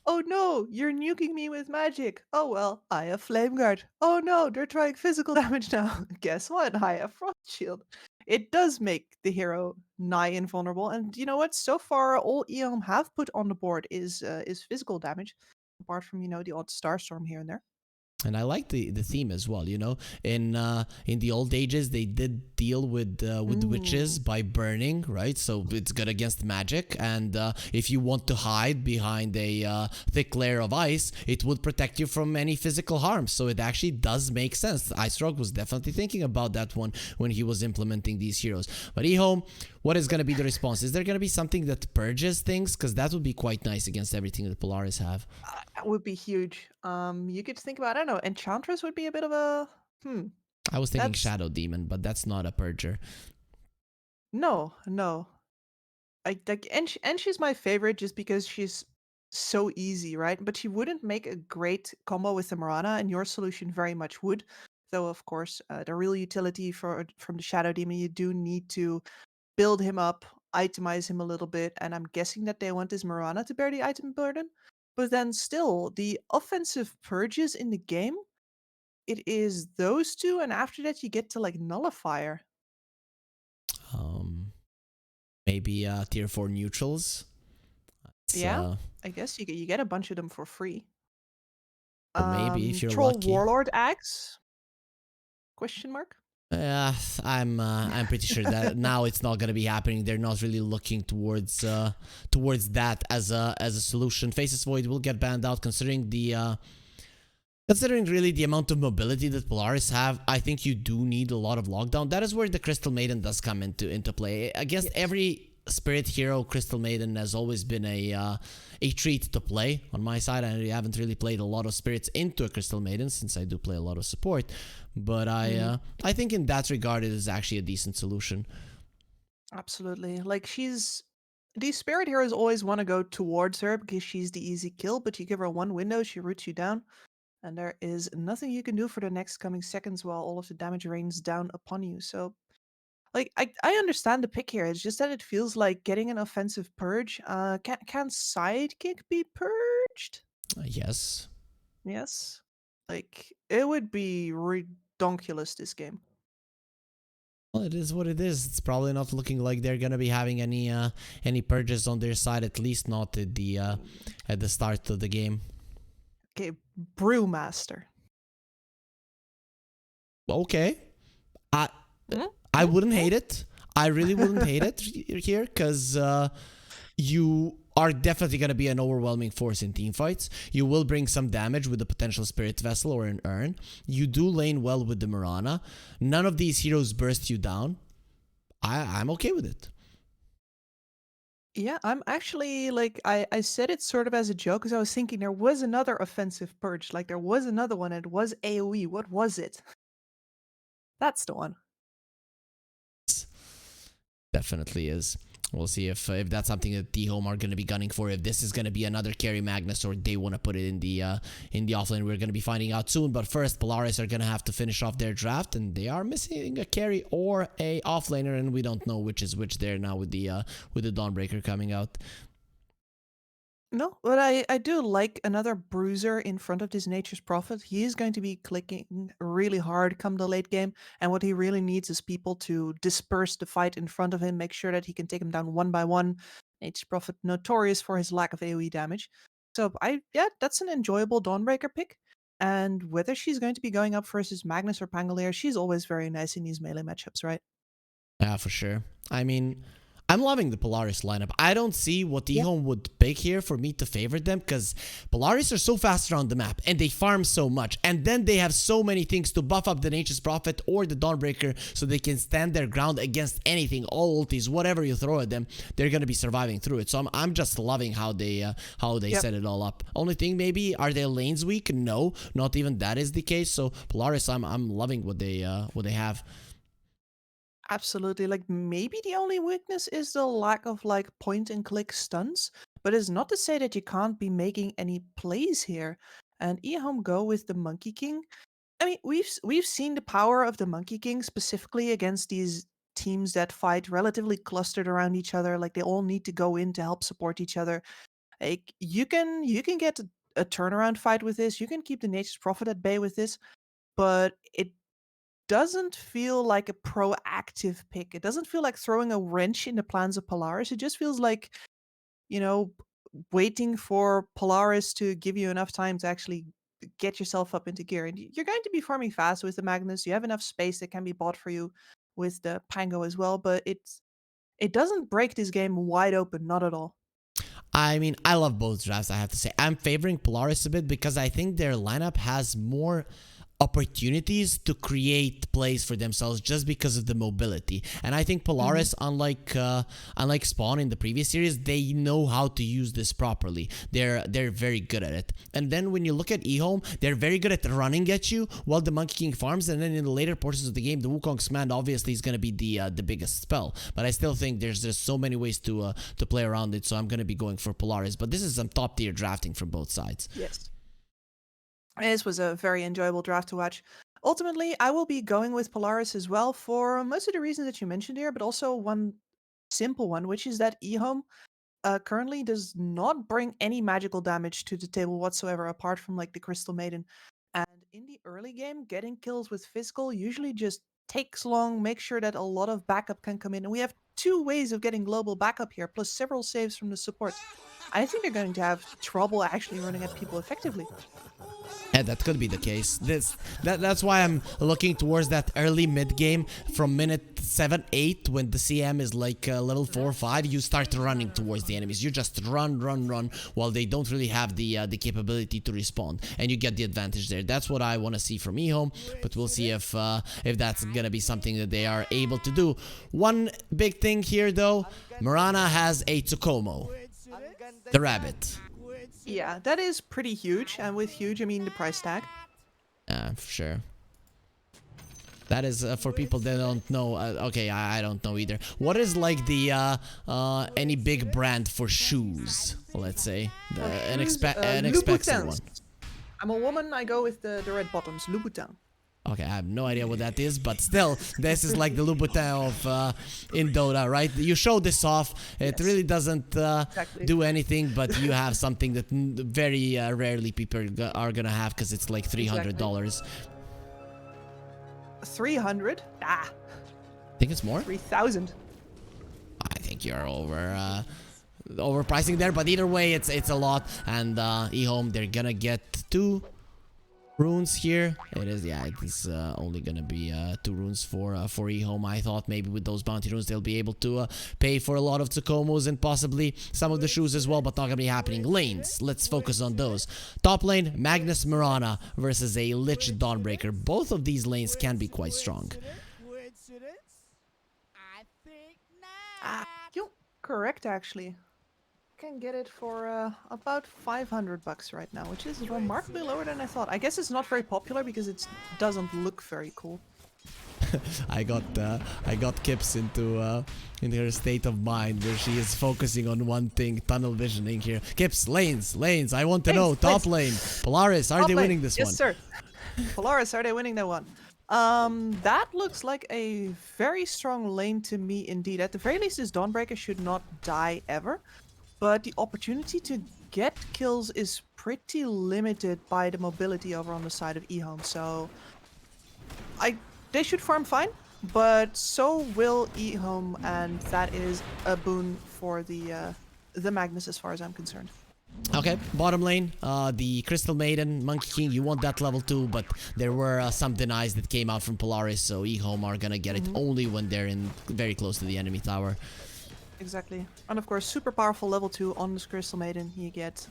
Oh no, you're nuking me with magic. Oh well, I have Flame Guard. Oh no, they're trying physical damage now. Guess what? I have Frost Shield. It does make the hero nigh invulnerable, and you know what? So far, all EOM have put on the board is physical damage, apart from the odd Starstorm here and there. And I like the theme as well. In the old ages, they did deal with witches Mm. by burning, right? So it's good against magic. And if you want to hide behind a thick layer of ice, it would protect you from any physical harm. So it actually does make sense. Ice Rogue was definitely thinking about that one when he was implementing these heroes. But eHome, what is going to be the response? Is there going to be something that purges things? Because that would be quite nice against everything that Polaris have. That would be huge. You could think about, I don't know, Enchantress would be a bit of a I was thinking That's Shadow Demon, but that's not a purger. no, no. I like, and she's my favorite just because she's so easy, right? But she wouldn't make a great combo with the Mirana, and your solution very much would. Though, of course, the real utility from the Shadow Demon, you do need to build him up, itemize him a little bit, and I'm guessing that they want this Mirana to bear the item burden. But then still, the offensive purges in the game, it is those two, and after that you get to like Nullifier. Um, Maybe tier 4 neutrals. It's, Yeah, I guess you get a bunch of them for free. or maybe if you're Troll lucky. Warlord axe? Question mark? I'm pretty sure that now it's not gonna be happening. They're not really looking towards that as a solution. Faceless Void will get banned out considering really the amount of mobility that Polaris have. I think you do need a lot of lockdown. That is where the Crystal Maiden does come into play. Against Yes. every Spirit hero, Crystal Maiden has always been a treat to play. On my side, I haven't really played a lot of Spirits into a Crystal Maiden since I do play a lot of support, but Mhm. I think in that regard it is actually a decent solution. Absolutely. Like, these spirit heroes always want to go towards her because she's the easy kill, but you give her one window, she roots you down, and there is nothing you can do for the next coming seconds while all of the damage rains down upon you. So, like, I understand the pick here. It's just that it feels like getting an offensive purge. Can Sidekick be purged? Yes. Yes. Like, it would be redonkulous this game. Well, it is what it is. It's probably not looking like they're gonna be having any purges on their side, at least not at the start of the game. Okay, Brewmaster. Okay, I Mm, I mm, wouldn't mm. hate it. I really wouldn't hate it here because you are definitely going to be an overwhelming force in team fights. You will bring some damage with a potential Spirit Vessel or an Urn. You do lane well with the Mirana. None of these heroes burst you down. I'm okay with it. Yeah, I'm actually like I said it sort of as a joke because I was thinking there was another offensive purge, like there was another one. It was AOE. What was it? That's the one. Definitely is. We'll see if that's something that D-Home are going to be gunning for. If this is going to be another carry Magnus or they want to put it in the offlane, we're going to be finding out soon. But first, Polaris are going to have to finish off their draft, and they are missing a carry or a offlaner, and we don't know which is which there now with the Dawnbreaker coming out. No, but I do like another bruiser in front of this Nature's Prophet. He is going to be clicking really hard come the late game, and what he really needs is people to disperse the fight in front of him, make sure that he can take him down one by one. Nature's Prophet notorious for his lack of AoE damage. So yeah, that's an enjoyable Dawnbreaker pick. And whether she's going to be going up versus Magnus or Pangolier, she's always very nice in these melee matchups, right? Yeah, for sure. I mean, I'm loving the Polaris lineup. I don't see what Yeah. Ehome would pick here for me to favor them because Polaris are so fast around the map and they farm so much. And then they have so many things to buff up the Nature's Prophet or the Dawnbreaker so they can stand their ground against anything, all ultis, whatever you throw at them, they're going to be surviving through it. So I'm just loving how they Yep. set it all up. Only thing maybe, are their lanes weak? No, not even that is the case. So Polaris, I'm loving what they have. Absolutely. Like maybe the only weakness is the lack of like point and click stunts, but it's not to say that you can't be making any plays here. And Ehome go with the Monkey King. I mean, we've seen the power of the Monkey King specifically against these teams that fight relatively clustered around each other. Like they all need to go in to help support each other. Like you can get a turnaround fight with this. You can keep the Nature's Prophet at bay with this, but it doesn't feel like a proactive pick. It doesn't feel like throwing a wrench in the plans of Polaris. It just feels like, you know, waiting for Polaris to give you enough time to actually get yourself up into gear. And you're going to be farming fast with the Magnus. You have enough space that can be bought for you with the Pango as well, but it doesn't break this game wide open, not at all. I mean, I love both drafts, I have to say. I'm favoring Polaris a bit because I think their lineup has more opportunities to create plays for themselves just because of the mobility. And I think Mhm. Polaris, unlike Spawn in the previous series, they know how to use this properly. They're very good at it. And then when you look at eHome, they're very good at running at you while the Monkey King farms. And then in the later portions of the game, the Wukong's command obviously is going to be the biggest spell. But I still think there's just so many ways to play around it. So I'm going to be going for Polaris. But this is some top tier drafting from both sides. Yes. This was a very enjoyable draft to watch. Ultimately, I will be going with Polaris as well for most of the reasons that you mentioned here, but also one simple one, which is that eHome currently does not bring any magical damage to the table whatsoever, apart from like the Crystal Maiden. And in the early game, getting kills with physical usually just takes long. Make sure that a lot of backup can come in, and we have two ways of getting global backup here, plus several saves from the support. I think they're going to have trouble actually running at people effectively. And that could be the case. That's why I'm looking towards that early mid game from minute 7, 8 when the CM is like level 4 or 5. You start running towards the enemies. You just run while they don't really have the capability to respond, and you get the advantage there. That's what I want to see from eHome, but we'll see if that's gonna be something that they are able to do. One big thing here though, Mirana has a Tsukomo, the rabbit. Yeah, that is pretty huge, and with huge, I mean the price tag. For sure. That is for people that don't know. Okay, I don't know either. What is like the any big brand for shoes? Let's say an Shoes, expensive one. Louboutins. I'm a woman, I go with the red bottoms, Louboutin. Okay, I have no idea what that is, but still, this is like the Louboutin of in Dota, right? You show this off. It Yes, really doesn't exactly. do anything, but you have something that very rarely people are gonna have because it's like Exactly. $300. 300? Ah, I think it's more. 3,000. I think you're overpricing there, but either way, it's a lot. And eHome, they're gonna get 2 runes here. It is, yeah, it's only gonna be 2 runes for eHome. I thought maybe with those bounty runes they'll be able to pay for a lot of Tsukomos and possibly some of the shoes as well, but not gonna be happening. Lanes, let's focus on those. Top lane, Magnus Mirana versus a Lich Dawnbreaker. Both of these lanes can be quite strong. Ah, you're correct actually. Can get it for about 500 bucks right now, which is remarkably lower than I thought. I guess it's not very popular because it doesn't look very cool. I got Kips into in her state of mind where she is focusing on one thing, tunnel visioning here. Kips, lanes. I want to know. Lanes, Top lanes. lane, Polaris. Are Top they lane. winning this Yes, one? sir. Polaris, are they winning that one? That looks like a very strong lane to me indeed. At the very least, this Dawnbreaker should not die ever. But the opportunity to get kills is pretty limited by the mobility over on the side of eHome. So they should farm fine, but so will eHome, and that is a boon for the Magnus as far as I'm concerned. Okay, bottom lane, the Crystal Maiden, Monkey King, you want that level 2, but there were some denies that came out from Polaris, so eHome are gonna get it only when they're in very close to the enemy tower. Exactly. And of course, super powerful level 2 on this Crystal Maiden. You get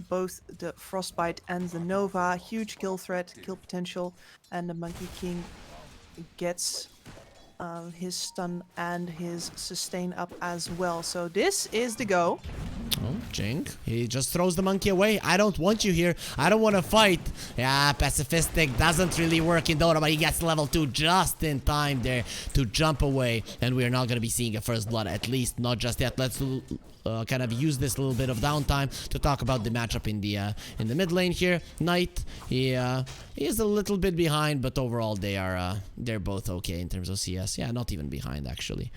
both the Frostbite and the Nova. Huge kill threat, kill potential. And the Monkey King gets his stun and his sustain up as well. So this is the go. Oh, Jink. He just throws the monkey away. I don't want you here. I don't want to fight. Yeah, pacifistic doesn't really work in Dota, but he gets level 2 just in time there to jump away. And we're not going to be seeing a first blood, at least not just yet. Let's kind of use this little bit of downtime to talk about the matchup in the mid lane here. Knight, he is a little bit behind, but overall they're both okay in terms of CS. Yeah, not even behind actually.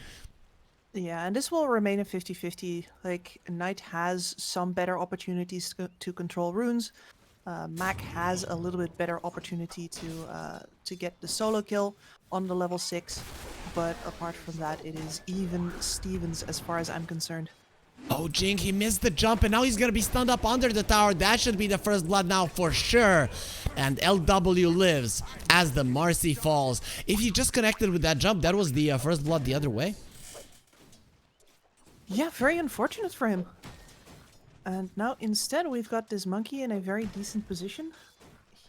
Yeah, and this will remain a 50-50. Like, Knight has some better opportunities to control runes. Mac has a little bit better opportunity to get the solo kill on the level 6. But apart from that, it is even Stevens as far as I'm concerned. Oh, Jing, he missed the jump, and now he's gonna be stunned up under the tower. That should be the first blood now for sure. And LW lives as the Marcy falls. If he just connected with that jump, that was the first blood the other way. Yeah, very unfortunate for him. And now instead we've got this monkey in a very decent position.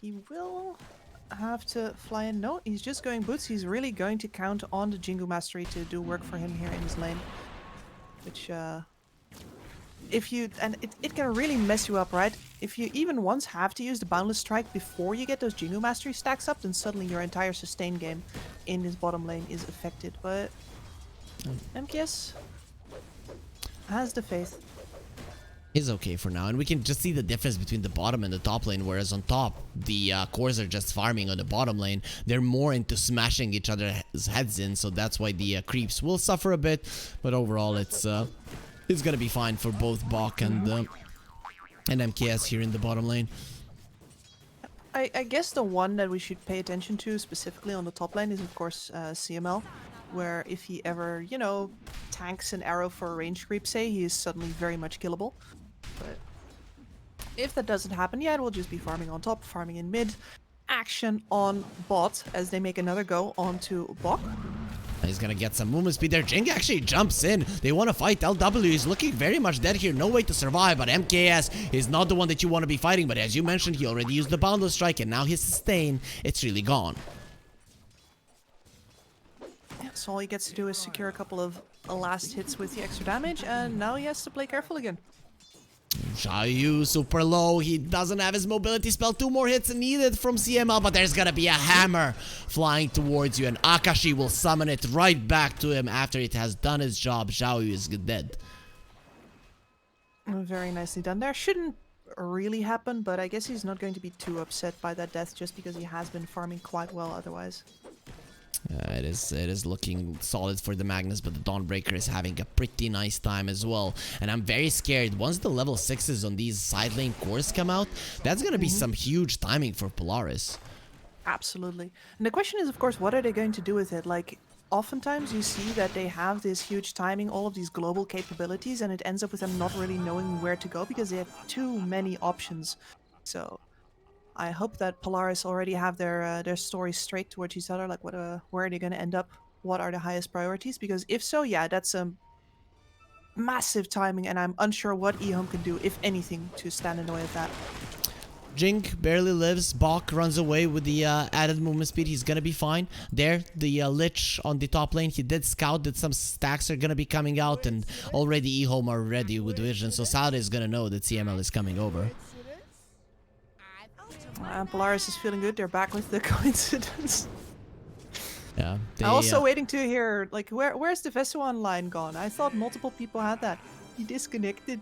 He will have to fly in. No, he's just going boots. He's really going to count on the Jingu Mastery to do work for him here in his lane. Which, if you... And it can really mess you up, right? If you even once have to use the Boundless Strike before you get those Jingu Mastery stacks up, then suddenly your entire sustain game in this bottom lane is affected. But MKS has the faith. Is okay for now, and we can just see the difference between the bottom and the top lane, whereas on top the cores are just farming. On the bottom lane they're more into smashing each other's heads in, so that's why the creeps will suffer a bit, but overall it's gonna be fine for both Bach and MKS here in the bottom lane. I guess the one that we should pay attention to specifically on the top lane is of course CML, where if he ever, you know, tanks an arrow for a range creep, say, he is suddenly very much killable. But if that doesn't happen yet, we'll just be farming on top, farming in mid. Action on bot as they make another go onto Bok. He's gonna get some movement speed there. Jing actually jumps in. They want to fight. LW is looking very much dead here. No way to survive, but MKS is not the one that you want to be fighting. But as you mentioned, he already used the Boundless Strike, and now his sustain, it's really gone. Yeah, so all he gets to do is secure a couple of last hits with the extra damage, and now he has to play careful again. Xiaoyu super low. He doesn't have his mobility spell. 2 more hits needed from CML, but there's gonna be a hammer flying towards you, and Akashi will summon it right back to him after it has done its job. Xiaoyu is dead. Very nicely done there. Shouldn't really happen, but I guess he's not going to be too upset by that death just because he has been farming quite well otherwise. It is looking solid for the Magnus, but the Dawnbreaker is having a pretty nice time as well. And I'm very scared. Once the level 6s on these side lane cores come out, that's going to be some huge timing for Polaris. Absolutely. And the question is, of course, what are they going to do with it? Like, oftentimes you see that they have this huge timing, all of these global capabilities, and it ends up with them not really knowing where to go because they have too many options. So I hope that Polaris already have their stories straight towards each other. Like, where are they going to end up? What are the highest priorities? Because if so, yeah, that's a massive timing, and I'm unsure what eHome can do, if anything, to stand in the way of that. Jing barely lives. Bach runs away with the added movement speed. He's gonna be fine. There, the Lich on the top lane, he did scout that some stacks are gonna be coming out, and already eHome are ready with vision, so Salad is gonna know that CML is coming over. Polaris is feeling good. They're back with the coincidence. Yeah. I'm also waiting to hear, like, where's the Vesuan line gone? I thought multiple people had that. He disconnected.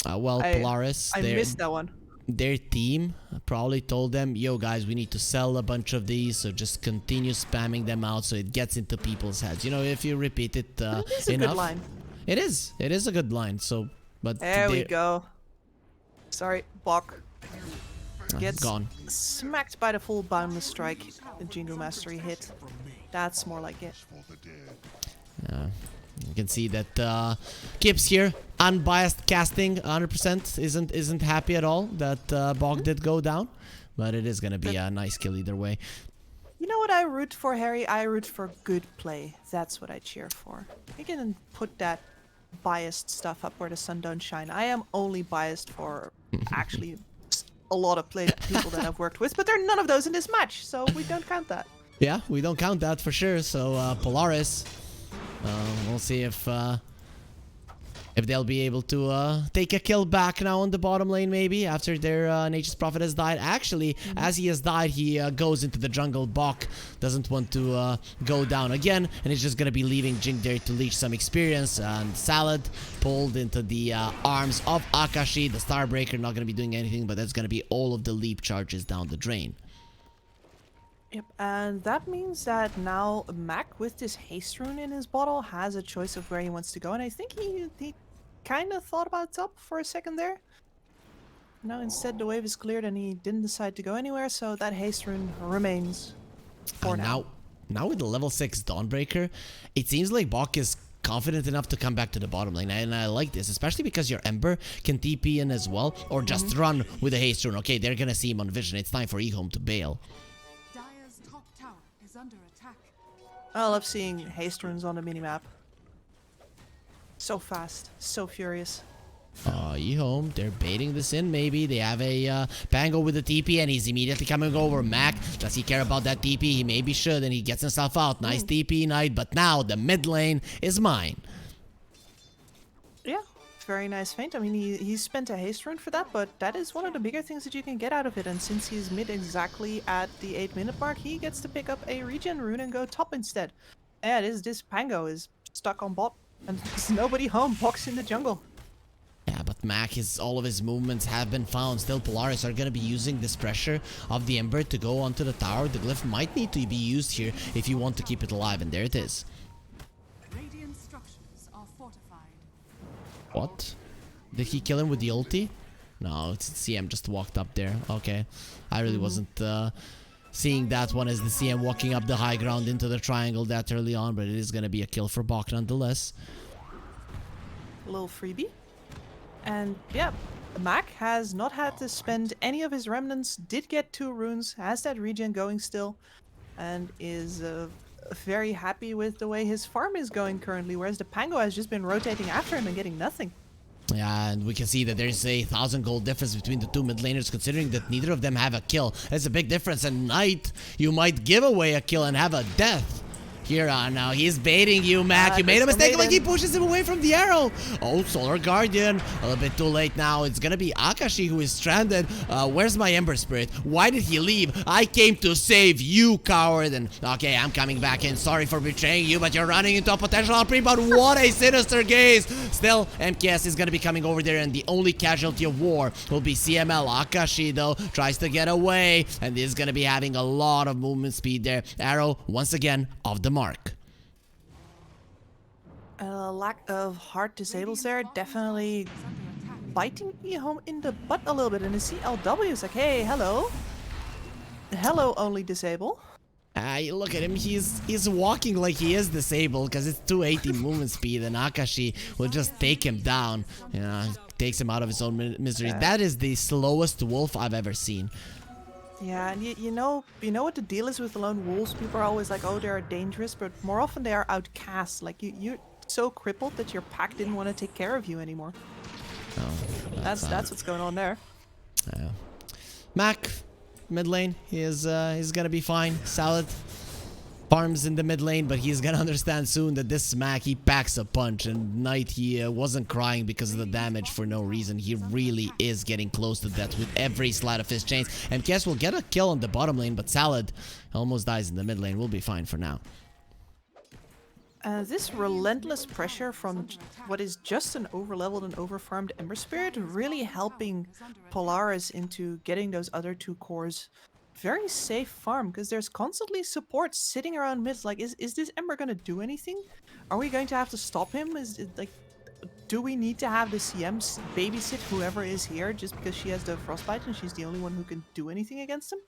Well, Polaris, I missed that one. Their team probably told them, yo guys, we need to sell a bunch of these, so just continue spamming them out so it gets into people's heads. You know, if you repeat it It's a enough. good line. It is a good line. So, but there we go. Sorry, Bok gets gone. smacked by the full Boundless Strike. The Jingu Mastery hit. That's more like it. You can see that Kips here, unbiased casting, 100%, isn't happy at all that Bog did go down, but it is gonna be a nice kill either way. You know what I root for, Harry? I root for good play. That's what I cheer for. You can put that biased stuff up where the sun don't shine. I am only biased for actually a lot of people that I've worked with, but there are none of those in this match, so we don't count that. Yeah, we don't count that for sure. So Polaris, we'll see if they'll be able to take a kill back now on the bottom lane, maybe after their Nature's Prophet has died. Actually, as he has died, he goes into the jungle. Bok doesn't want to go down again, and he's just gonna be leaving Jing there to leech some experience. And Salad pulled into the arms of Akashi. The Starbreaker not gonna be doing anything, but that's gonna be all of the leap charges down the drain. Yep, and that means that now Mac, with this haste rune in his bottle, has a choice of where he wants to go, and I think he kind of thought about top for a second there. Now instead the wave is cleared and he didn't decide to go anywhere, so that haste rune remains for now. Now with the level 6 Dawnbreaker, it seems like Bok is confident enough to come back to the bottom lane, and I like this, especially because your Ember can TP in as well, or just run with a haste rune. Okay, they're gonna see him on vision. It's time for eHome to bail. Dire's top tower is under attack. I love seeing haste runes on the minimap. So fast, so furious. eHome, they're baiting this in maybe. They have a Pango with the TP and he's immediately coming over. Mac, does he care about that TP? He maybe should, and he gets himself out. Nice TP Knight, but now the mid lane is mine. Yeah, very nice feint. I mean, he spent a haste rune for that, but that is one of the bigger things that you can get out of it. And since he's mid exactly at the 8-minute mark, he gets to pick up a regen rune and go top instead. Yeah, this Pango is stuck on bot, and there's nobody home. Bok's in the jungle. Yeah, but Mac, all of his movements have been found. Still, Polaris are going to be using this pressure of the Ember to go onto the tower. The glyph might need to be used here if you want to keep it alive, and there it is. Radiant structures are fortified. What? Did he kill him with the ulti? No, it's CM just walked up there. Okay. I really wasn't seeing that one as the CM walking up the high ground into the triangle that early on, but it is going to be a kill for Bok nonetheless. A little freebie. And yeah, Mac has not had to spend any of his remnants, did get 2 runes, has that regen going still, and is very happy with the way his farm is going currently, whereas the Pango has just been rotating after him and getting nothing. Yeah, and we can see that there's a 1,000 gold difference between the two mid laners, considering that neither of them have a kill. That's a big difference, and Knight, you might give away a kill and have a death. Here on now, he's baiting you, Mac. You made a mistake, like he pushes him away from the arrow. Oh, Solar Guardian, a little bit too late now. It's gonna be Akashi who is stranded. Where's my Ember Spirit? Why did he leave? I came to save you, coward. And okay, I'm coming back in. Sorry for betraying you, but you're running into a potential outbreak. But what a sinister gaze. Still, MKS is gonna be coming over there, and the only casualty of war will be CML. Akashi, though, tries to get away, and is gonna be having a lot of movement speed there. Arrow, once again, off the mark. Lack of hard disables there, definitely biting eHome in the butt a little bit, and the CLW is like, hey, hello. Hello, only disable. Look at him, he's walking like he is disabled because it's 280 movement speed, and Akashi will just take him down. You know, takes him out of his own misery. Yeah. That is the slowest wolf I've ever seen. Yeah, and you know what the deal is with the lone wolves? People are always like, oh, they're dangerous, but more often they are outcast. Like, you're so crippled that your pack didn't want to take care of you anymore. Oh, That's what's going on there. Mac, mid lane, he's gonna be fine. Salad farms in the mid lane, but he's gonna understand soon that this Mac, he packs a punch, and Knight, he wasn't crying because of the damage for no reason. He really is getting close to death with every slide of his chains. And MKS will get a kill on the bottom lane, but Salad almost dies in the mid lane. We'll be fine for now. This relentless pressure from what is just an overleveled and overfarmed Ember Spirit really helping Polaris into getting those other 2 cores. Very safe farm, because there's constantly support sitting around mid. Like, is this Ember gonna do anything? Are we going to have to stop him? Is it like, do we need to have the CMs babysit whoever is here just because she has the Frostbite and she's the only one who can do anything against him?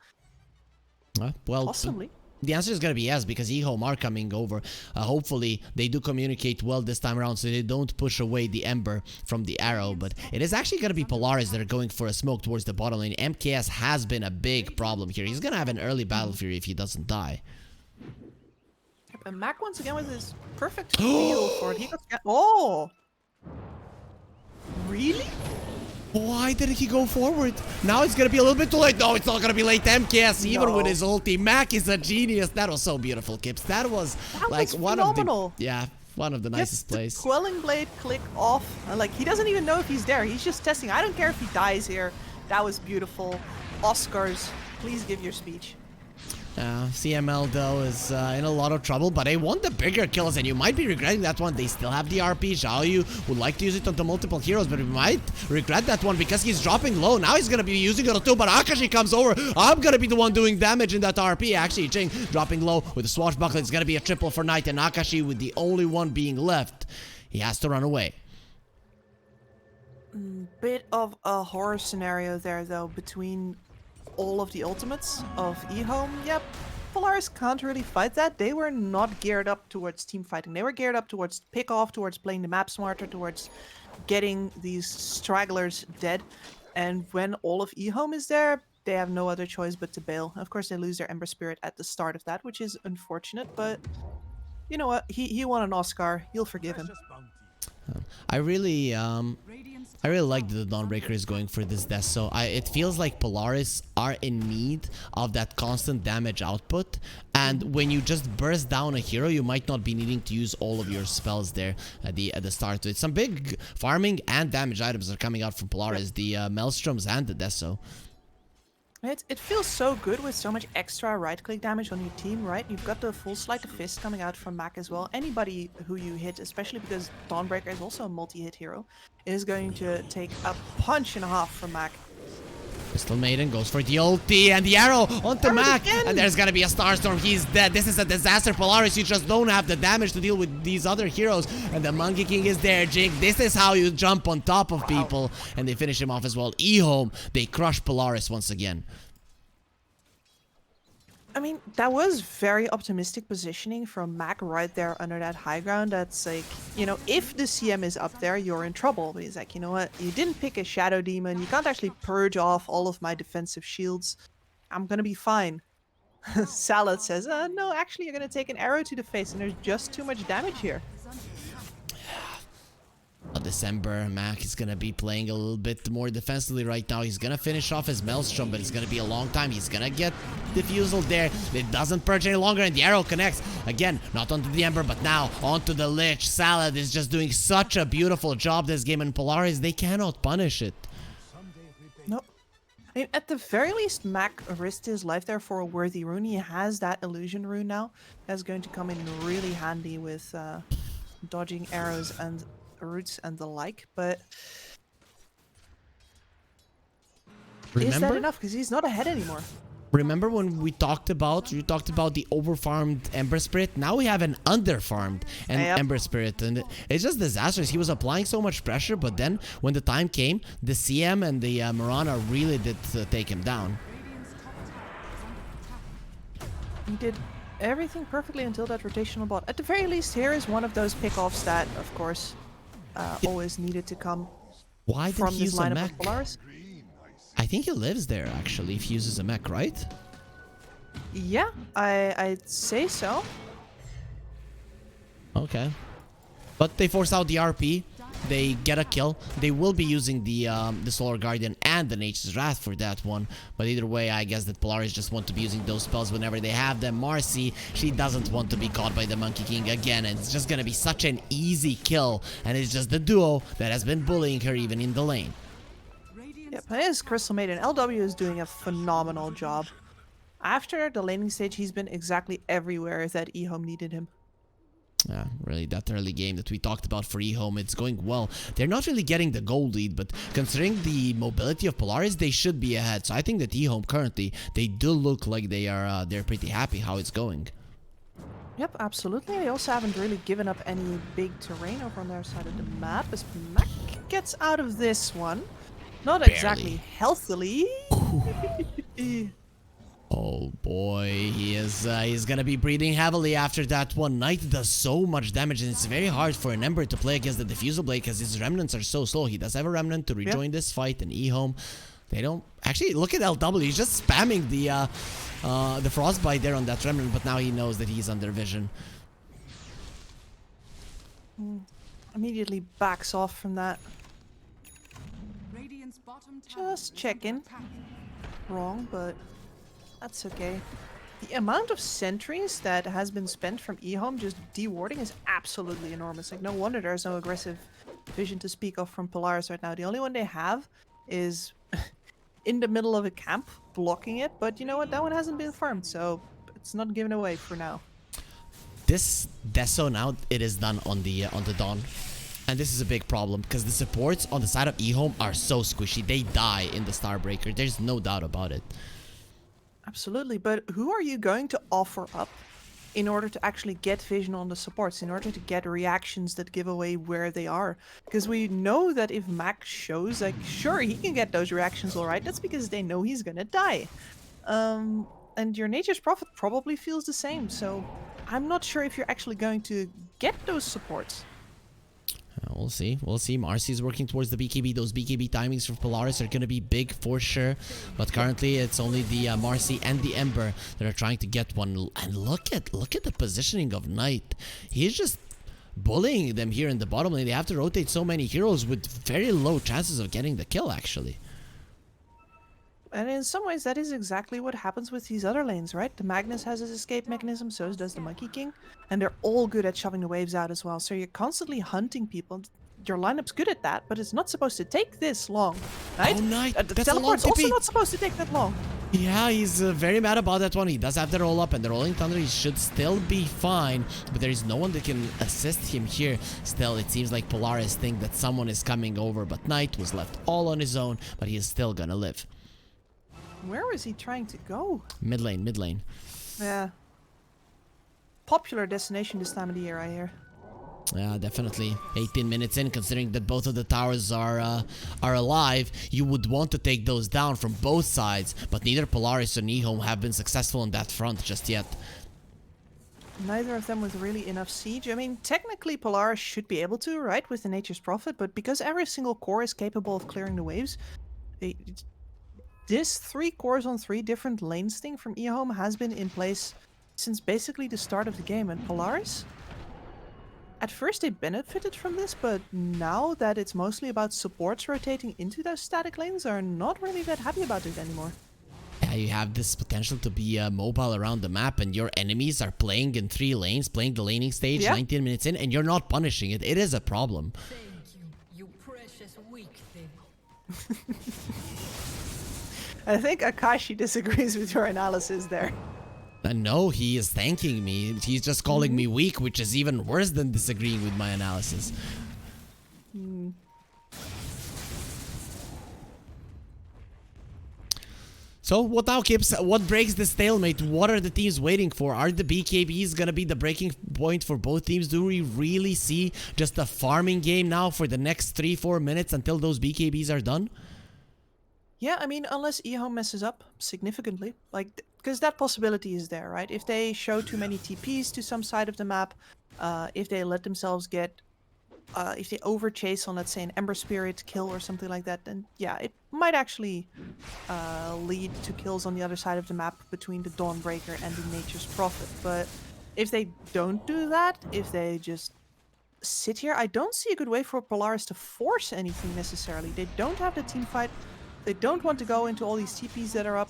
Well, Possibly. the answer is going to be yes, because eHome are coming over. Hopefully, they do communicate well this time around, so they don't push away the Ember from the arrow. But it is actually going to be Polaris that are going for a smoke towards the bottom lane. MKS has been a big problem here. He's going to have an early Battle Fury if he doesn't die. And Mac once again with his perfect feel for it. He got oh! Really? Why didn't he go forward? Now it's gonna be a little bit too late. No, it's not gonna be late. MKS, even with his ulti. Mac is a genius. That was so beautiful, Kips. That was like one phenomenal. of the one of the nicest The plays. Quelling Blade click off. Like, he doesn't even know if he's there. He's just testing. I don't care if he dies here. That was beautiful. Oscars, please give your speech. CML though is in a lot of trouble, but they want the bigger kills, and you might be regretting that one. They still have the RP. Xiaoyu would like to use it onto multiple heroes, but we might regret that one because he's dropping low. Now he's gonna be using it too, but Akashi comes over. I'm gonna be the one doing damage in that RP. Actually, Jing dropping low with the swashbuckler. It's gonna be a triple for Knight, and Akashi with the only one being left. He has to run away. Bit of a horror scenario there, though, between all of the ultimates of eHome. Yep, Polaris can't really fight that. They were not geared up towards team fighting. They were geared up towards pick off, towards playing the map smarter, towards getting these stragglers dead. And when all of eHome is there, they have no other choice but to bail. Of course, they lose their Ember Spirit at the start of that, which is unfortunate, but you know what? He won an Oscar. You'll forgive him. I really Radiant's like that the Dawnbreaker is going for this death. So it feels like Polaris are in need of that constant damage output. And when you just burst down a hero, you might not be needing to use all of your spells there at the start. So it's some big farming and damage items are coming out from Polaris, the Maelstroms and the Deso. It feels so good with so much extra right-click damage on your team, right? You've got the full Sleight of Fist coming out from Mac as well. Anybody who you hit, especially because Dawnbreaker is also a multi-hit hero, is going to take a punch and a half from Mac. Crystal Maiden goes for the ulti and the arrow onto Arrows Mac. again! And there's gonna be a Starstorm. He's dead. This is a disaster. Polaris, you just don't have the damage to deal with these other heroes. And the Monkey King is there, Jig. This is how you jump on top of people. And they finish him off as well. eHome, they crush Polaris once again. I mean, that was very optimistic positioning from Mac right there under that high ground. That's like, you know, if the CM is up there, you're in trouble. But he's like, you know what? You didn't pick a Shadow Demon. You can't actually purge off all of my defensive shields. I'm gonna be fine. Salad says, no, actually, you're gonna take an arrow to the face, and there's just too much damage here. is under attack. December, Mac is gonna be playing a little bit more defensively right now. He's gonna finish off his Maelstrom, but it's gonna be a long time. He's gonna get Diffusal there. It doesn't purge any longer, and the arrow connects. Again, not onto the Ember, but now onto the Lich. Salad is just doing such a beautiful job this game, and Polaris, they cannot punish it. Nope. I mean, at the very least, Mac risked his life there for a worthy rune. He has that illusion rune now. That's going to come in really handy with dodging arrows and roots and the like, but is that enough? Because he's not ahead anymore. Remember when you talked about the overfarmed Ember Spirit? Now we have an underfarmed Ember Spirit, and it's just disastrous. He was applying so much pressure, but then when the time came, the CM and the Mirana really did take him down. Radiant's top tower is under attack. He did everything perfectly until that rotational bot. At the very least, here is one of those pickoffs that, of course, always needed to come Why did from he this use a lineup mech? of Polaris. I think he lives there actually if he uses a mech, right? Yeah, I'd say so. Okay. But they force out the RP. They get a kill. They will be using the Solar Guardian and the Nature's Wrath for that one. But either way, I guess that Polaris just want to be using those spells whenever they have them. Marcy, she doesn't want to be caught by the Monkey King again. And it's just gonna be such an easy kill. And it's just the duo that has been bullying her even in the lane. Yep, it is Crystal Maiden. LW is doing a phenomenal job. After the laning stage, he's been exactly everywhere that eHome needed him. Yeah, really, that early game that we talked about for eHome, it's going well. They're not really getting the gold lead, but considering the mobility of Polaris, they should be ahead. So I think that eHome currently, they do look like they are they're pretty happy how it's going. Yep, absolutely. They also haven't really given up any big terrain over on their side of the map as Mac gets out of this one. Not Barely. exactly healthily. Oh boy, he's gonna be breathing heavily after that one. Knight does so much damage, and it's very hard for an Ember to play against the Diffusal Blade because his remnants are so slow. He does have a remnant to rejoin this fight, and eHome, they don't actually look at LW. He's just spamming the Frostbite there on that remnant, but now he knows that he's under vision. Immediately backs off from that. Radiant's bottom tower Just is under checking. attack. Wrong, but that's okay. The amount of sentries that has been spent from eHome just dewarding is absolutely enormous. Like, no wonder there's no aggressive vision to speak of from Polaris right now. The only one they have is in the middle of a camp blocking it, but you know what? That one hasn't been farmed, so It's not given away for now. This Deso now, it is done on the Dawn. And this is a big problem because the supports on the side of eHome are so squishy. They die in the Starbreaker. There's no doubt about it. Absolutely, but who are you going to offer up in order to actually get vision on the supports, in order to get reactions that give away where they are? Because we know that if Max shows, like, sure, he can get those reactions all right. That's because they know he's gonna die. And your Nature's Prophet probably feels the same, so I'm not sure if you're actually going to get those supports. We'll see. We'll see. Marcy's working towards the BKB. Those BKB timings for Polaris are going to be big for sure. But currently, it's only the Marcy and the Ember that are trying to get one. And look at the positioning of Knight. He's just bullying them here in the bottom lane. They have to rotate so many heroes with very low chances of getting the kill, actually. And in some ways, that is exactly what happens with these other lanes, right? The Magnus has his escape mechanism, so does the Monkey King. And they're all good at shoving the waves out as well. So you're constantly hunting people. Your lineup's good at that, but it's not supposed to take this long, right? Oh, Knight, The that's a long teleport's also TP. not supposed to take that long. Yeah, he's very mad about that one. He does have the roll up, and the Rolling Thunder, he should still be fine. But there is no one that can assist him here. Still, it seems like Polaris think that someone is coming over, but Knight was left all on his own, but he is still gonna live. Where is he trying to go? Mid lane, mid lane. Yeah. Popular destination this time of the year, I hear. Yeah, definitely. 18 minutes in, considering that both of the towers are alive, you would want to take those down from both sides, but neither Polaris or eHome have been successful on that front just yet. Neither of them with really enough siege. I mean, technically Polaris should be able to, right, with the Nature's Prophet, but because every single core is capable of clearing the waves, this 3 cores on 3 different lanes thing from eHome has been in place since basically the start of the game. And Polaris, at first they benefited from this, but now that it's mostly about supports rotating into those static lanes, are not really that happy about it anymore. Yeah, you have this potential to be mobile around the map, and your enemies are playing in 3 lanes, playing the laning stage, Yeah. 19 minutes in, and you're not punishing it. It is a problem. Thank you, you precious weak thing. I think Akashi disagrees with your analysis there. No, he is thanking me. He's just calling me weak, which is even worse than disagreeing with my analysis. So, what now, Kips? What breaks the stalemate? What are the teams waiting for? Are the BKBs gonna be the breaking point for both teams? Do we really see just a farming game now for the next 3-4 minutes until those BKBs are done? Yeah, I mean, unless eHome messes up significantly, like, because that possibility is there, right? If they show too many TPs to some side of the map, if they let themselves get, if they overchase on, let's say, an Ember Spirit kill or something like that, then yeah, it might actually lead to kills on the other side of the map between the Dawnbreaker and the Nature's Prophet. But if they don't do that, if they just sit here, I don't see a good way for Polaris to force anything necessarily. They don't have the team fight. They don't want to go into all these TPs that are up.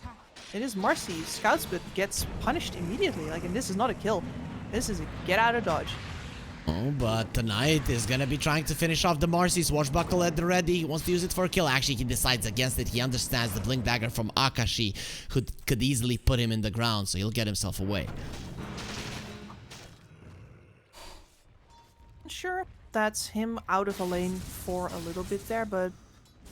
It is Marcy. Scouts, but gets punished immediately. Like, and this is not a kill. This is a get out of dodge. Oh, but tonight is gonna be trying to finish off the Marcy. Swashbuckle at the ready. He wants to use it for a kill. Actually, he decides against it. He understands the Blink Dagger from Akashi could easily put him in the ground, so he'll get himself away. Sure, that's him out of a lane for a little bit there, but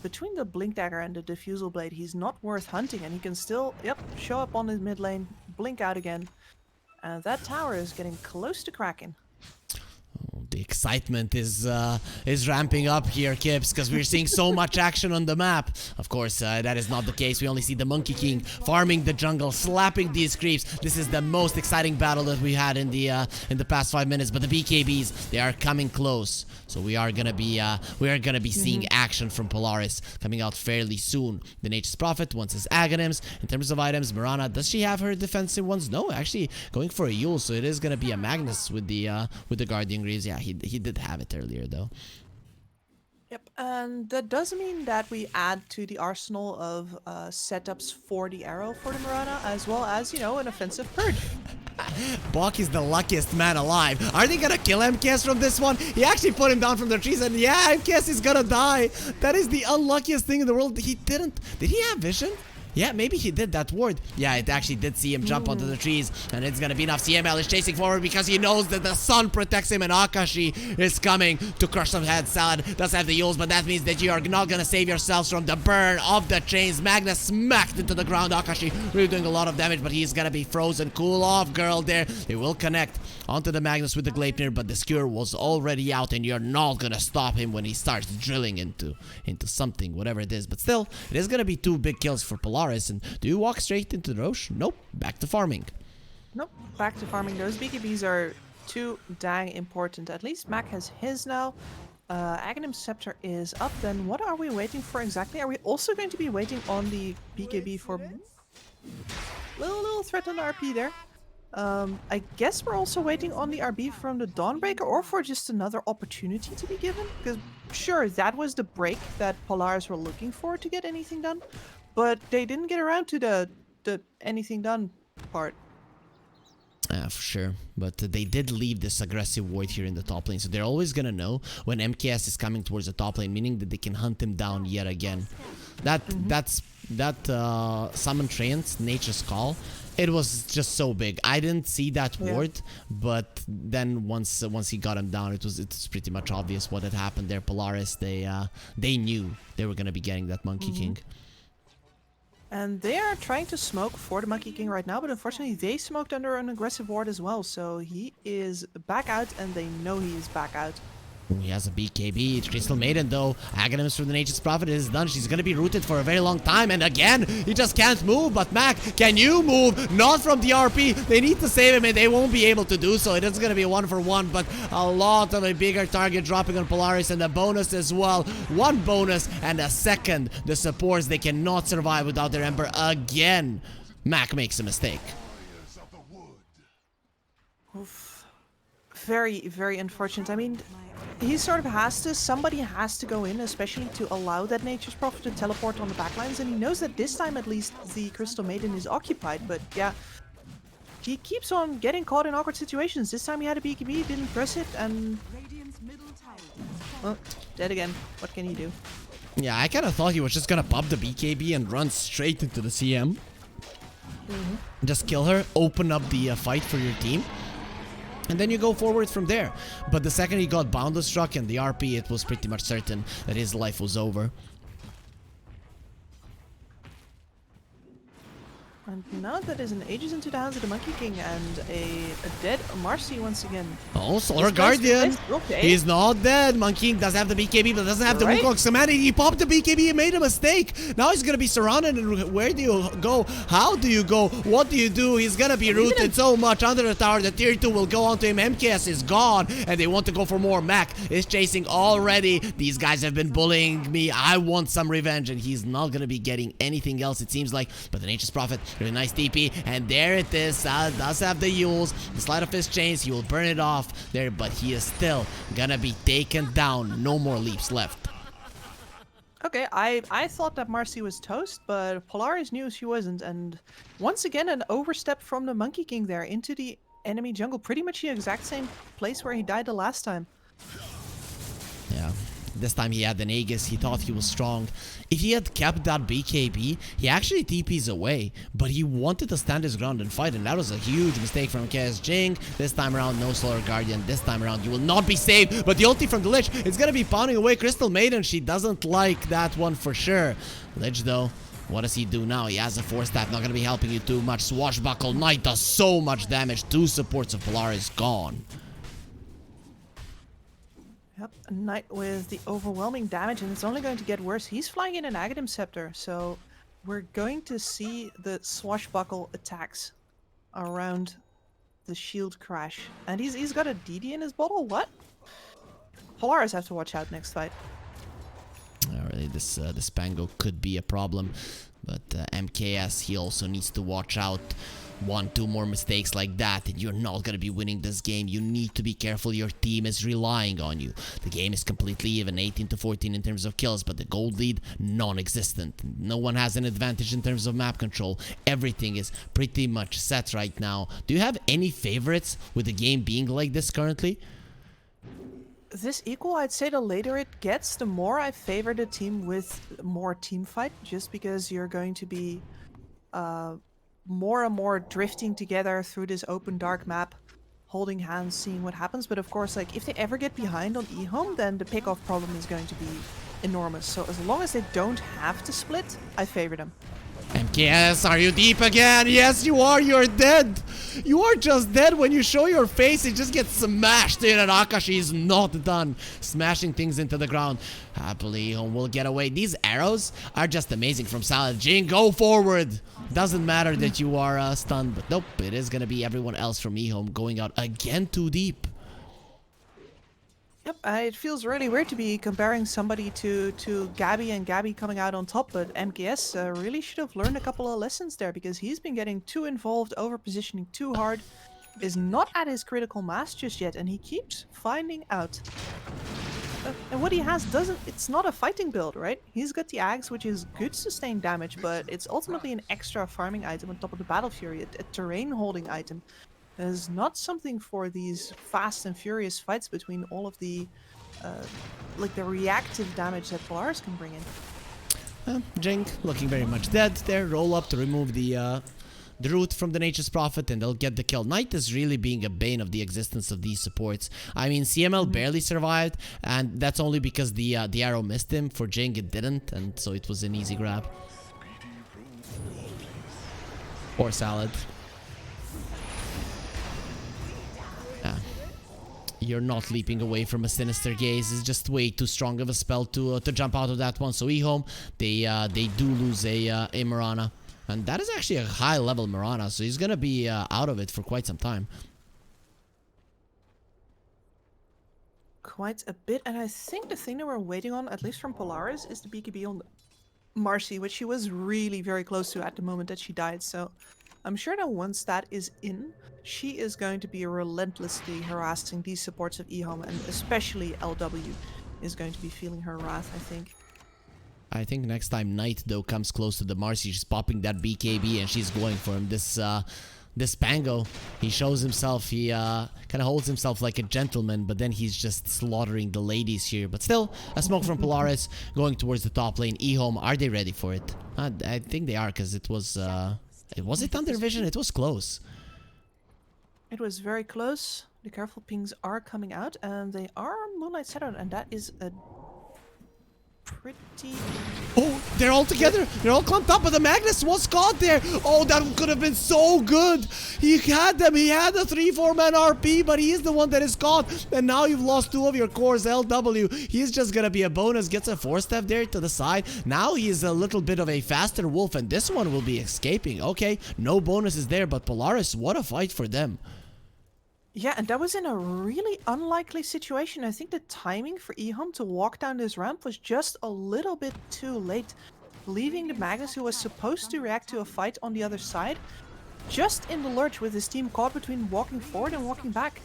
between the Blink Dagger and the Diffusal Blade, he's not worth hunting, and he can still, yep, show up on his mid lane, blink out again. And that tower is getting close to cracking. The excitement is ramping up here, Kips, because we're seeing so much action on the map. Of course, that is not the case. We only see the Monkey King farming the jungle, slapping these creeps. This is the most exciting battle that we had in the past 5 minutes. But the BKBs, they are coming close. So we are gonna be seeing action from Polaris coming out fairly soon. The Nature's Prophet wants his Aghanims. In terms of items, Mirana, does she have her defensive ones? No, actually going for a Yule. So it is gonna be a Magnus with the Guardian Greaves. Yeah, he did have it earlier though. Yep, and that does mean that we add to the arsenal of setups for the arrow for the Mirana, as well as, you know, an offensive purge. Bok is the luckiest man alive. Are they gonna kill MKS from this one? He actually put him down from the trees, and yeah, MKS is gonna die. That is the unluckiest thing in the world. He didn't. Did he have vision? Yeah, maybe he did that ward. Yeah, it actually did see him jump onto the trees, and it's gonna be enough. CML is chasing forward because he knows that the sun protects him, and Akashi is coming to crush some heads. Salad does have the Yules, but that means that you are not gonna save yourselves from the burn of the chains. Magnus smacked into the ground. Akashi really doing a lot of damage, but he's gonna be frozen. Cool off, girl there. They will connect onto the Magnus with the Gleipnir, but the Skewer was already out, and you're not gonna stop him when he starts drilling into something, whatever it is. But still, it is gonna be 2 big kills for Polaris. And do you walk straight into the Roche? Nope. Back to farming. Nope, back to farming. Those BKBs are too dang important. At least Mac has his now. Aghanim Scepter is up. Then what are we waiting for exactly? Are we also going to be waiting on the BKB for little threat on the RP there? I guess we're also waiting on the RB from the Dawnbreaker, or for just another opportunity to be given. Because sure, that was the break that Polaris were looking for to get anything done, but they didn't get around to the anything done part. Yeah, for sure. But they did leave this aggressive void here in the top lane, so they're always gonna know when MKS is coming towards the top lane, meaning that they can hunt him down yet again. That summon trance, Nature's Call, it was just so big. I didn't see that ward, but then once he got him down, it's pretty much obvious what had happened there. Polaris, they knew they were gonna be getting that Monkey King. And they are trying to smoke for the Monkey King right now, but unfortunately they smoked under an aggressive ward as well, so he is back out, and they know he is back out. He has a BKB. It's Crystal Maiden, though. Aghanims from the Nature's Prophet is done. She's gonna be rooted for a very long time, and again, he just can't move. But Mac, can you move? Not from the RP. They need to save him, and they won't be able to do so. It is gonna be a 1-for-1, but a lot of a bigger target dropping on Polaris, and the bonus as well. 1 bonus, and a second. The supports, they cannot survive without their Ember again. Mac makes a mistake. Oof. Very, very unfortunate. I mean, he sort of has to, somebody has to go in, especially to allow that Nature's Prophet to teleport on the backlines, and he knows that this time at least the Crystal Maiden is occupied, but yeah, he keeps on getting caught in awkward situations. This time he had a BKB, didn't press it, and Radiant's middle tower. well, dead again. What can you do? Yeah, I kind of thought he was just gonna pop the BKB and run straight into the CM. Just kill her, open up the fight for your team, and then you go forward from there. But the second he got Boundless Struck and the RP, it was pretty much certain that his life was over. And now that is an Aegis into the hands of the Monkey King, and a dead Marcy once again. Oh, Solar This place- Guardian! okay. He's not dead. Monkey King does have the BKB, but doesn't have the Right. Wukong Command. He popped the BKB and made a mistake. Now he's gonna be surrounded, and where do you go? How do you go? What do you do? He's gonna be rooted so much under the tower. The tier 2 will go onto him. MKS is gone, and they want to go for more. Mac is chasing already. These guys have been bullying me. I want some revenge, and he's not gonna be getting anything else, it seems like. But the Nature's Prophet, really nice TP, and there it is. Salad does have the Yules. The Sleight of Fist chains, he will burn it off there, but he is still gonna be taken down. No more leaps left. Okay, I thought that Marcy was toast, but Polaris knew she wasn't, and once again an overstep from the Monkey King there into the enemy jungle, pretty much the exact same place where he died the last time. Yeah. This time he had an Aegis, he thought he was strong. If he had kept that BKB, he actually TPs away, but he wanted to stand his ground and fight, and that was a huge mistake from KS Jing. This time around, no Solar Guardian. This time around, you will not be saved, but the ulti from the Lich is gonna be pounding away Crystal Maiden. She doesn't like that one for sure. Lich, though, what does he do now? He has a Force Staff, not gonna be helping you too much. Swashbuckle Knight does so much damage. 2 supports of Polaris gone. Yep, a Knight with the overwhelming damage, and it's only going to get worse. He's flying in an Aghanim Scepter, so we're going to see the swashbuckle attacks around the shield crash. And he's got a DD in his bottle? What? Polaris have to watch out next fight. Really, this Pango could be a problem, but MKS, he also needs to watch out. 1-2 more mistakes like that, and you're not gonna be winning this game. You need to be careful. Your team is relying on you. The game is completely even, 18-14 in terms of kills, but the gold lead, non-existent. No one has an advantage in terms of map control. Everything is pretty much set right now. Do you have any favorites with the game being like this currently? this equal, I'd say the later it gets, the more I favor the team with more team fight, just because you're going to be more and more drifting together through this open dark map, holding hands, seeing what happens. But of course, like if they ever get behind on eHome, then the pick-off problem is going to be enormous. So as long as they don't have to split, I favor them. MKS, are you deep again? Yes, you are. You're dead. You are just dead. When you show your face, it just gets smashed in, and Akashi is not done smashing things into the ground. Happily, eHome will get away. These arrows are just amazing from Salad. Jing, go forward. Doesn't matter that you are stunned, but nope, it is going to be everyone else from eHome going out again too deep. Yep, it feels really weird to be comparing somebody to Gabby and Gabby coming out on top, but MKS really should have learned a couple of lessons there, because he's been getting too involved, over positioning too hard, is not at his critical mass just yet, and he keeps finding out. And what he has doesn't, it's not a fighting build, right? He's got the Axe, which is good sustained damage, but it's ultimately an extra farming item on top of the Battle Fury, a terrain holding item. Is not something for these fast and furious fights between all of the, like the reactive damage that Polaris can bring in. Jing looking very much dead there. Roll up to remove the root from the Nature's Prophet, and they'll get the kill. Knight is really being a bane of the existence of these supports. I mean, CML barely survived, and that's only because the arrow missed him. For Jing, it didn't, and so it was an easy grab. Or Salad. You're not leaping away from a Sinister Gaze. It's just way too strong of a spell to jump out of that one. So eHome, they do lose a Mirana. And that is actually a high level Mirana, so he's gonna be out of it for quite some time. Quite a bit, and I think the thing that we're waiting on, at least from Polaris, is the BKB on Marcy, which she was really very close to at the moment that she died. So I'm sure that once that is in, she is going to be relentlessly harassing these supports of eHome, and especially LW is going to be feeling her wrath, I think. I think next time Knight, though, comes close to the Marcy, she's popping that BKB and she's going for him. This Pango, he shows himself, he kind of holds himself like a gentleman, but then he's just slaughtering the ladies here. But still, a smoke from Polaris going towards the top lane. eHome, are they ready for it? I think they are, because it was it Thunder Vision? It was close. It was very close. The careful pings are coming out, and they are on Moonlight Shadow, and that is a pretty... Oh, they're all together. They're all clumped up, but the Magnus was caught there. Oh, that could have been so good. He had them. He had the 3-4 man RP, but he is the one that is caught. And now you've lost 2 of your cores. LW, he's just gonna be a bonus. Gets a 4-step there to the side. Now he's a little bit of a faster wolf, and this one will be escaping. Okay, no bonuses there, but Polaris, what a fight for them. Yeah, and that was in a really unlikely situation. I think the timing for eHome to walk down this ramp was just a little bit too late, leaving the Magnus, who was supposed to react to a fight on the other side, just in the lurch with his team caught between walking forward and walking back.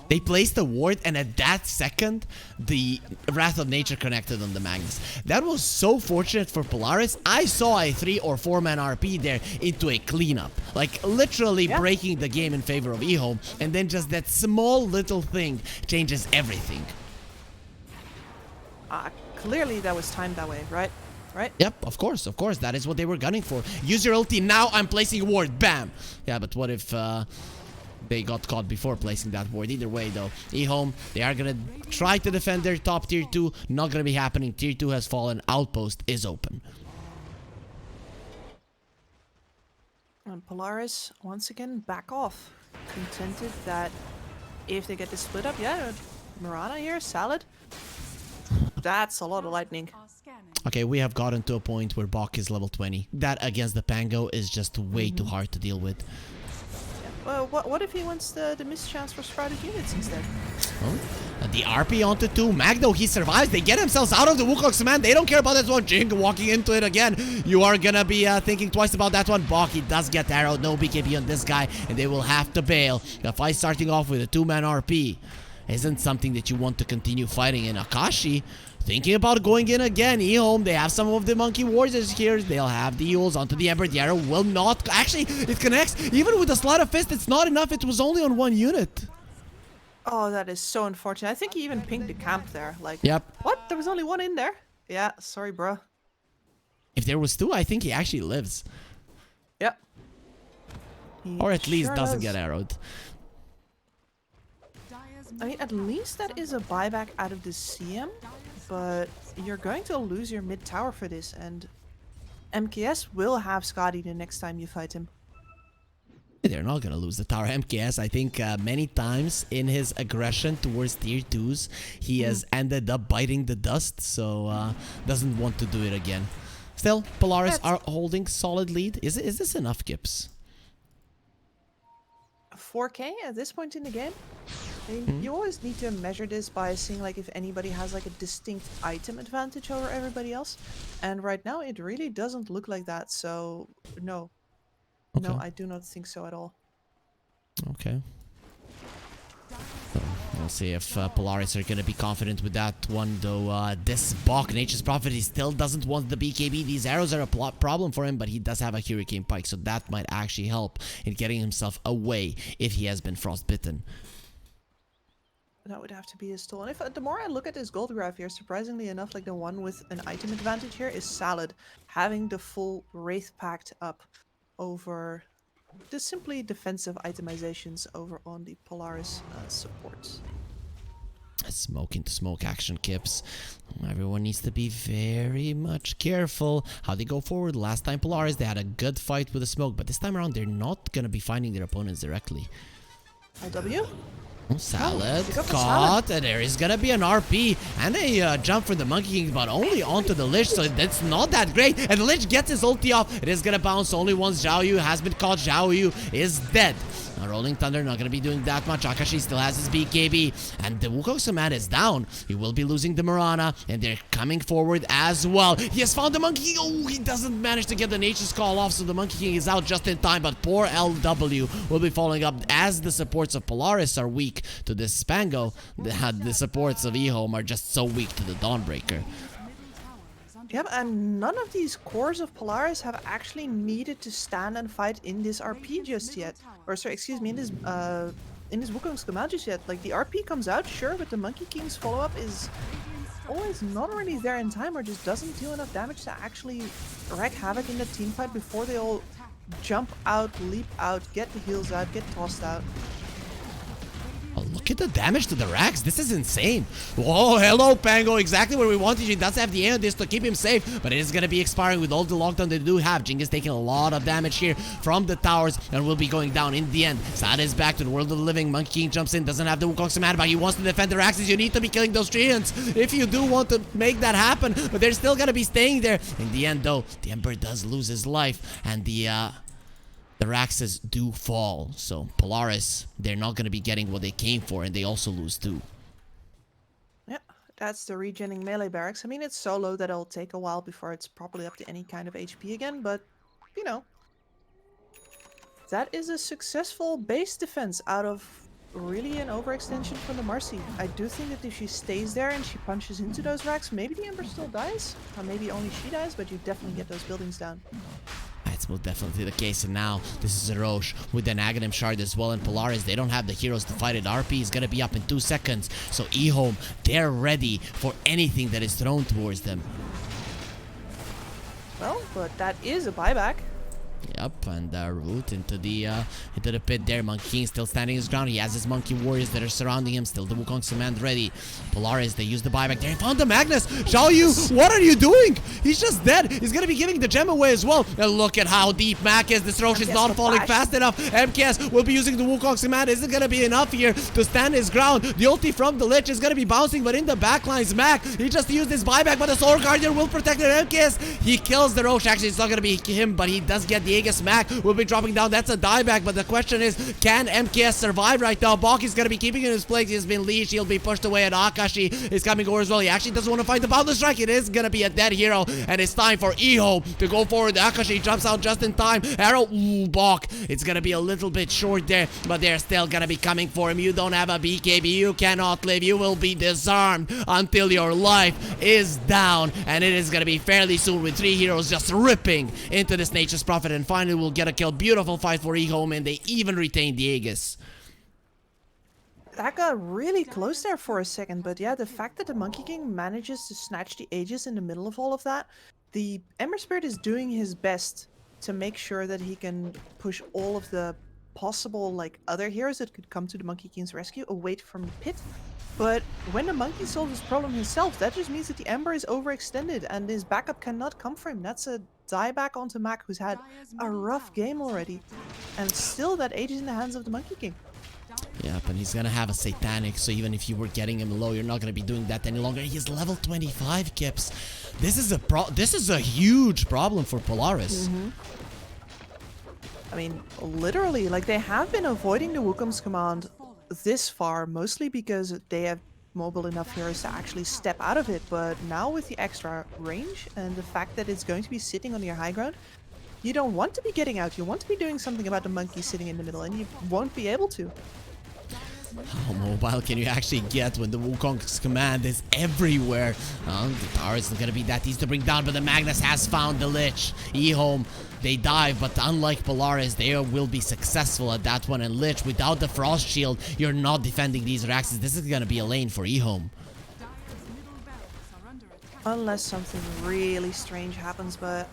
They placed the ward, and at that second, the Wrath of Nature connected on the Magnus. That was so fortunate for Polaris. I saw a 3 or 4 man RP there into a cleanup. Like, literally breaking the game in favor of eHome, and then just that small little thing changes everything. Clearly that was timed that way, right? Right? Yep, of course. That is what they were gunning for. Use your ulti, now I'm placing a ward. Bam! Yeah, but what if... they got caught before placing that ward. Either way, though, eHome, they are gonna try to defend their top tier 2. Not gonna be happening. Tier 2 has fallen. Outpost is open. And Polaris, once again, back off. Contented that if they get the split up, yeah, Mirana here, Salad. That's a lot of lightning. Okay, we have gotten to a point where Bok is level 20. That against the Pango is just way too hard to deal with. Well, what if he wants the mischance for sprouted units instead? Oh, the RP onto 2. Magno, he survives. They get themselves out of the Wukong's command. They don't care about that one. Jing walking into it again. You are gonna be thinking twice about that one. Bok, he does get arrowed. No BKB on this guy, and they will have to bail. The fight starting off with a 2-man RP isn't something that you want to continue fighting in. Akashi thinking about going in again. eHome, they have some of the monkey warriors here. They'll have the Euls onto the Ember. The arrow will not... Actually, it connects. Even with the Sleight of Fist, it's not enough. It was only on 1 unit. Oh, that is so unfortunate. I think he even pinged the camp there. Like, Yep. what? There was only one in there? Yeah, sorry, bro. If there was two, I think he actually lives. Yep. He Or at least sure doesn't does. get arrowed. Dire's I mean, at least that is a buyback out of the CM, but you're going to lose your mid tower for this, and MKS will have Scotty the next time you fight him. They're not gonna lose the tower. MKS, I think many times in his aggression towards tier 2s, he has ended up biting the dust, so doesn't want to do it again. Still, Polaris are holding solid lead. Is this enough, Gibbs? 4K at this point in the game? I mean, you always need to measure this by seeing like if anybody has like a distinct item advantage over everybody else. And right now it really doesn't look like that, so no. No, Okay. I do not think so at all. Okay. So, we'll see if Polaris are gonna be confident with that one, though. This Bok, Nature's Prophet, he still doesn't want the BKB. These arrows are a problem for him, but he does have a Hurricane Pike, so that might actually help in getting himself away if he has been frostbitten. That would have to be his tool. And if the more I look at this gold graph here, surprisingly enough, like the one with an item advantage here is Salad, having the full Wraith Pact up over the simply defensive itemizations over on the Polaris supports. Smoke into smoke action, Kips. Everyone needs to be very much careful how they go forward. Last time Polaris, they had a good fight with the smoke, but this time around, they're not gonna be finding their opponents directly. LW? Oh, Salad they go for caught, and there is gonna be an RP and a jump from the Monkey King, but only onto the Lich, so that's not that great. And the Lich gets his ulti off. It is gonna bounce only once. Zhao Yu has been caught. Zhao Yu is dead. Rolling Thunder not gonna be doing that much. Akashi still has his BKB, and the Wukong Summon is down. He will be losing the Mirana, and they're coming forward as well. He has found the Monkey King. Oh, he doesn't manage to get the Nature's Call off, so the Monkey King is out just in time, but poor LW will be following up as the supports of Polaris are weak to this Spango. The supports of eHome are just so weak to the Dawnbreaker. Yep, and none of these cores of Polaris have actually needed to stand and fight in this RP just yet. Or sorry, excuse me, in this Wukong's command just yet. Like the RP comes out, sure, but the Monkey King's follow-up is always not really there in time or just doesn't do enough damage to actually wreak havoc in the team fight before they all jump out, leap out, get the heals out, get tossed out. Oh, look at the damage to the racks. This is insane. Whoa, hello, Pango. Exactly where we wanted you. He does have the air this to keep him safe, but it is going to be expiring with all the lockdown they do have. Jing is taking a lot of damage here from the towers and will be going down in the end. Sad is back to the world of the living. Monkey King jumps in, doesn't have the Wukong Summon, but he wants to defend the racks. You need to be killing those treants if you do want to make that happen, but they're still going to be staying there. In the end, though, the Emperor does lose his life, and the Raxes do fall, so Polaris, they're not going to be getting what they came for, and they also lose too. Yep, that's the regenning melee barracks. I mean, it's so low that it'll take a while before it's properly up to any kind of HP again, but, you know. That is a successful base defense out of really an overextension from the Marcy. I do think that if she stays there and she punches into those racks, maybe the Ember still dies, or maybe only she dies, but you definitely get those buildings down. That's most definitely the case, and now this is a Roche with an Aghanim Shard as well, and Polaris, they don't have the heroes to fight it. RP is gonna be up in 2 seconds, so eHome, they're ready for anything that is thrown towards them. Well, but that is a buyback. Yep, and root into the pit there. Monkey King still standing his ground. He has his monkey warriors that are surrounding him. Still the Wukong's command ready. Polaris, they use the buyback. They found the Magnus. Zhao Yu, what are you doing? He's just dead. He's gonna be giving the gem away as well. And look at how deep Mac is. This Roche is not falling fast enough. MKS will be using the Wukong's command. Isn't gonna be enough here to stand his ground. The ulti from the Lich is gonna be bouncing, but in the backlines, Mac, he just used his buyback, but the Solar Guardian will protect the MKS. He kills the Roche. Actually, it's not gonna be him, but he does get the Aegis. Mac will be dropping down. That's a dieback, but the question is, can MKS survive right now? Bok is gonna be keeping in his place. He's been leashed. He'll be pushed away, and Akashi is coming over as well. He actually doesn't want to fight the Boundless Strike. It is gonna be a dead hero, and it's time for eHome to go forward. Akashi jumps out just in time. Arrow, ooh, Bok. It's gonna be a little bit short there, but they're still gonna be coming for him. You don't have a BKB. You cannot live. You will be disarmed until your life is down, and it is gonna be fairly soon with 3 heroes just ripping into this Nature's Prophet, and finally we'll get a kill. Beautiful fight for eHome, and they even retain the Aegis. That got really close there for a second, but yeah, the fact that the Monkey King manages to snatch the Aegis in the middle of all of that, the Ember Spirit is doing his best to make sure that he can push all of the possible like other heroes that could come to the Monkey King's rescue away from the pit. But when the monkey solves his problem himself, that just means that the Ember is overextended and his backup cannot come for him. That's a dieback onto Mac, who's had a rough game already, and still that Aegis in the hands of the Monkey King. Yep, and he's gonna have a Satanic, so even if you were getting him low, you're not gonna be doing that any longer. He's level 25, Kips. This is a huge problem for Polaris. I mean, literally, like they have been avoiding the Wukong's command this far, mostly because they have mobile enough heroes to actually step out of it. But now with the extra range and the fact that it's going to be sitting on your high ground, you don't want to be getting out. You want to be doing something about the monkey sitting in the middle, and you won't be able to. How mobile can you actually get when the Wukong's command is everywhere? The tower isn't gonna be that easy to bring down, but the Magnus has found the Lich. eHome, they dive, but unlike Polaris, they will be successful at that one. And Lich, without the Frost Shield, you're not defending these Raxes. This is gonna be a lane for eHome. Unless something really strange happens, but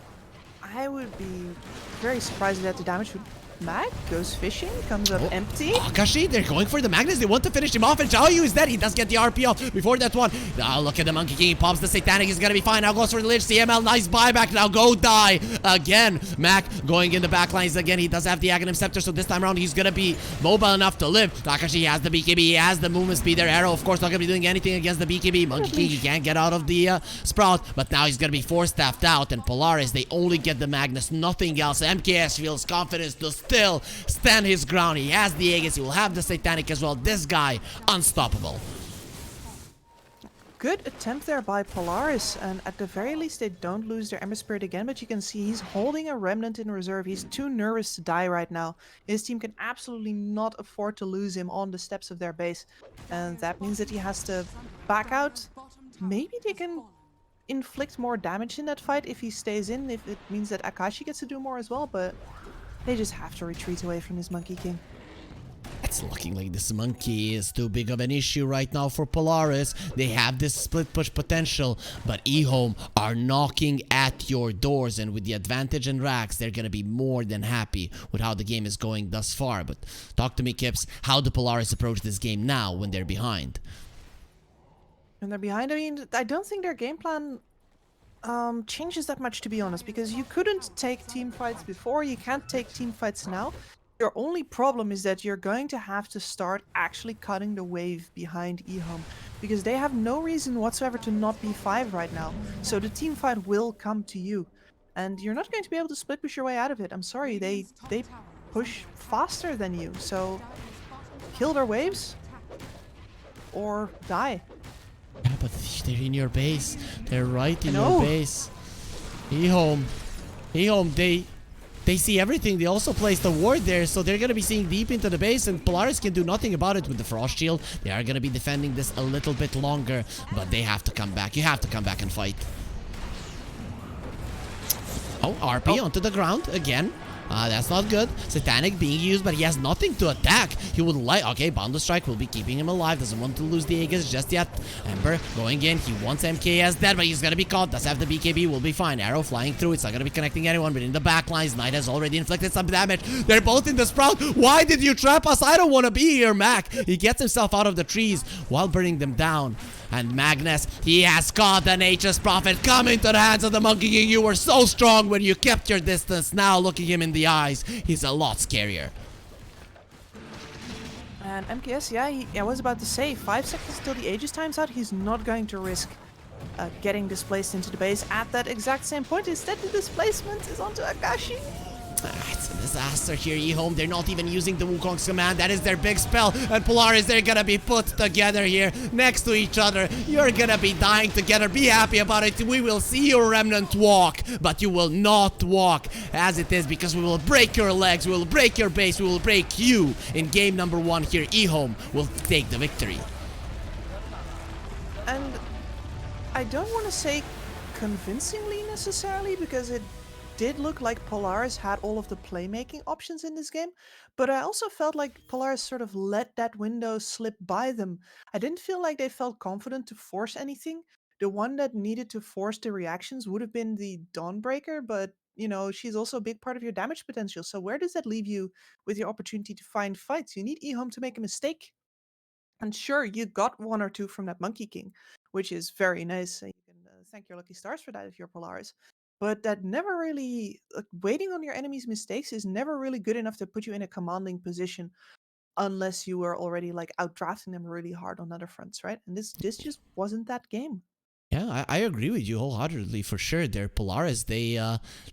I would be very surprised that the damage would... Mag goes fishing, comes up empty. Akashi, they're going for the Magnus. They want to finish him off, and Xiaoyu is dead. He does get the RP off before that one. Now look at the Monkey King. He pops the Satanic. He's gonna be fine. Now goes for the Lich. CML, nice buyback. Now go die again. Mac going in the back lines again. He does have the Aghanim Scepter, so this time around he's gonna be mobile enough to live. Akashi has the BKB. He has the movement speed. Their arrow, of course, not gonna be doing anything against the BKB. Monkey King, he can't get out of the Sprout, but now he's gonna be force-staffed out. And Polaris, they only get the Magnus, nothing else. MKS feels confidence to still stand his ground. He has the Aegis. He will have the Satanic as well. This guy, unstoppable. Good attempt there by Polaris, and at the very least they don't lose their Ember Spirit again, but you can see he's holding a Remnant in reserve. He's too nervous to die right now. His team can absolutely not afford to lose him on the steps of their base, and that means that he has to back out. Maybe they can inflict more damage in that fight if he stays in, if it means that Akashi gets to do more as well, but they just have to retreat away from this Monkey King. It's looking like this monkey is too big of an issue right now for Polaris. They have this split push potential, but eHome are knocking at your doors, and with the advantage in Rax, they're gonna be more than happy with how the game is going thus far. But talk to me, Kips, how do Polaris approach this game now when they're behind? When they're behind, I mean, I don't think their game plan changes that much, to be honest, because you couldn't take team fights before, you can't take team fights now. Your only problem is that you're going to have to start actually cutting the wave behind eHome, because they have no reason whatsoever to not be 5 right now. So the team fight will come to you, and you're not going to be able to split push your way out of it. I'm sorry, they push faster than you, so kill their waves or die. Yeah, but they're in your base. They're right in I know. your base. eHome, they see everything. They also placed a ward there, so they're gonna be seeing deep into the base, and Polaris can do nothing about it with the Frost Shield. They are gonna be defending this a little bit longer, but they have to come back. You have to come back and fight. Oh, RP onto the ground again. That's not good. Satanic being used, but he has nothing to attack. He would like... Okay, Boundless Strike will be keeping him alive. Doesn't want to lose the Aegis just yet. Ember going in. He wants MKS dead, but he's gonna be caught. Does have the BKB. Will be fine. Arrow flying through. It's not gonna be connecting anyone, but in the back lines, Knight has already inflicted some damage. They're both in the Sprout. Why did you trap us? I don't want to be here, Mac. He gets himself out of the trees while burning them down. And Magnus, he has caught an Nature's Prophet. Come into the hands of the Monkey King. You were so strong when you kept your distance. Now looking him in the eyes, he's a lot scarier. And MKS, yeah, I was about to say, 5 seconds till the Aegis times out. He's not going to risk getting displaced into the base at that exact same point. Instead, the displacement is onto Akashi. It's a disaster here, eHome. They're not even using the Wukong's command. That is their big spell. And Polaris, they're gonna be put together here next to each other. You're gonna be dying together. Be happy about it. We will see your Remnant walk, but you will not walk as it is, because we will break your legs. We will break your base. We will break you. In game number 1 here, eHome will take the victory. And I don't want to say convincingly necessarily, because it did look like Polaris had all of the playmaking options in this game, but I also felt like Polaris sort of let that window slip by them. I didn't feel like they felt confident to force anything. The one that needed to force the reactions would have been the Dawnbreaker, but she's also a big part of your damage potential. So where does that leave you with your opportunity to find fights? You need eHome to make a mistake. And sure, you got one or two from that Monkey King, which is very nice. You can thank your lucky stars for that if you're Polaris. But that never really, waiting on your enemy's mistakes is never really good enough to put you in a commanding position unless you were already like outdrafting them really hard on other fronts, right? And this just wasn't that game. Yeah, I agree with you wholeheartedly for sure. Their Polaris, they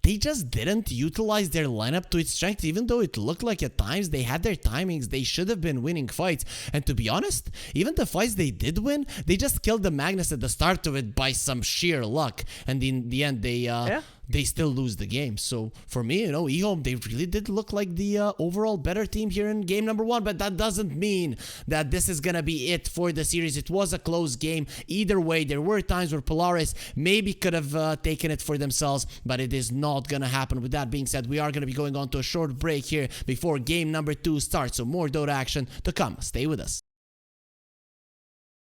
just didn't utilize their lineup to its strength, even though it looked like at times they had their timings. They should have been winning fights. And to be honest, even the fights they did win, they just killed the Magnus at the start of it by some sheer luck. And in the end, they still lose the game. So for me, eHome, they really did look like the overall better team here in game number 1. But that doesn't mean that this is gonna be it for the series. It was a close game. Either way, there were times where Polaris maybe could have taken it for themselves, but it is not gonna happen. With that being said, we are gonna be going on to a short break here before game number 2 starts. So more Dota action to come. Stay with us.